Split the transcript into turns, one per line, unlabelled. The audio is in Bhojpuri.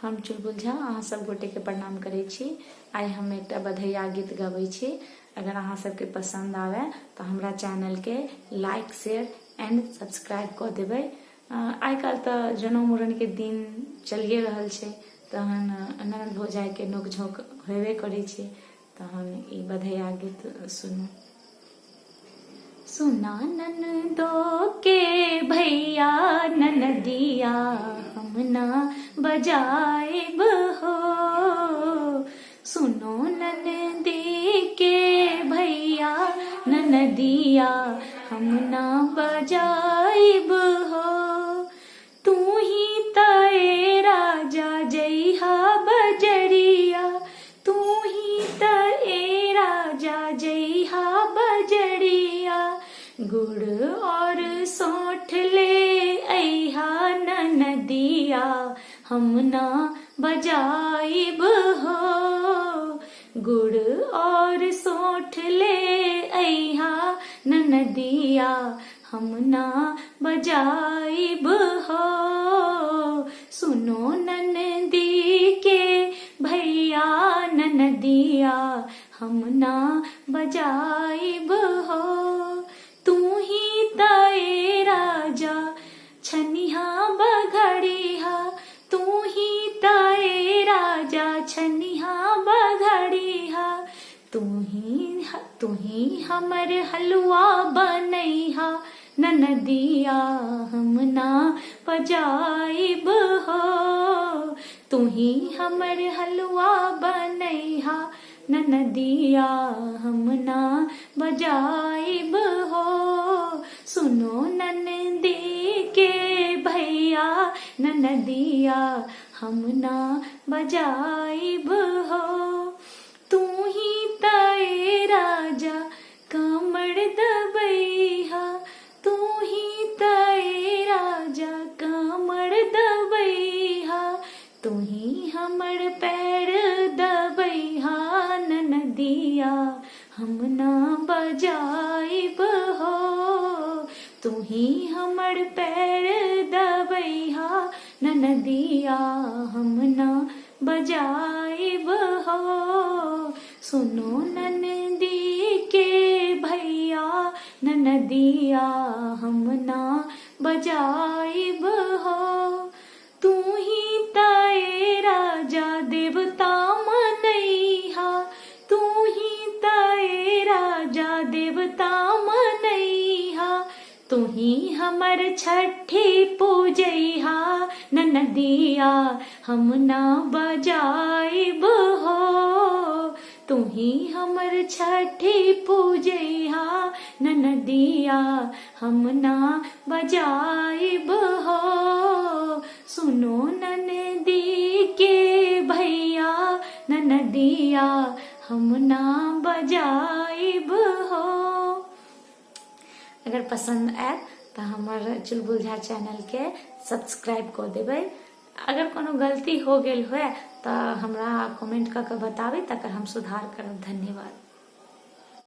हम चुलबुल झा अहाँ सब गोटे के प्रणाम करै छी। आइ हम एकटा बधैया गीत गबै छी। अगर अहाँ सबके पसंद आवे तो हमरा चैनल के लाइक शेयर एंड सब्सक्राइब कर देबै। आइ काल्हि तऽ जनउ मूड़न के दिन चलिए रहल छै, तहन ननद भौजाई के नोक झोंक होबे करै छै। तहन ई बधैया गीत सुनू। सुना ननदो के भैया ननदिया हम ना बजाएब हो। सुनो ननदी के भैया ननदिया हम ना बजाएब हो। तू ही तए राजा जइहा बजरिया, तू ही तए राजा जइहा बजरिया। गुड़ और सौंठ ले अइहा ननदिया हम ना बजाइब हो। गुड़ और सौंठ ले अइहा ननदिया हम ना बजाइब हो। सुनो ननदी के भैया ननदिया हम ना बजाइब हो। तू ही तए राजा छनिहा बघड़िहा, तू ही तए राजा छनिहा बघड़िहा। तू ही हमर हलवा बनैहा ननदिया हम ना बजाइब हो। तू ही हमर हलवा बनैहा ननदिया हम ना बजाइब हो। सुनो ननदी के भैया ननदिया हम ना बजाइब हो। तू ही तए राजा कमर दबैहा, तू ही तए राजा कमर दबैहा। तू ही हमर पैर दबैहा ननदिया हम ना बजाइब हो। तू ही हमर पैर दबैहा ननदिया हम ना बजाइब हो। सुनो ननदी के भैया ननदिया हम ना बजाइब हो। तू ही तए राजा देवता मनैहा, तू ही तए राजा देवता मनैहा। तू ही हमर छठी पूजैहा ननदिया हम ना बजाइब हो। तू ही हमर छठी पूजैहा ननदिया हम ना बजाइब हो। सुनो ननदी के भैया ननदिया हम ना बजाइब हो। अगर पसंद आए तो हमारे चुलबुल झा चैनल के सब्सक्राइब कर देबै। अगर कोनो गलती हो गेल हुए तो हमरा कमेंट करके बताबी, तकर हम सुधार करब। धन्यवाद।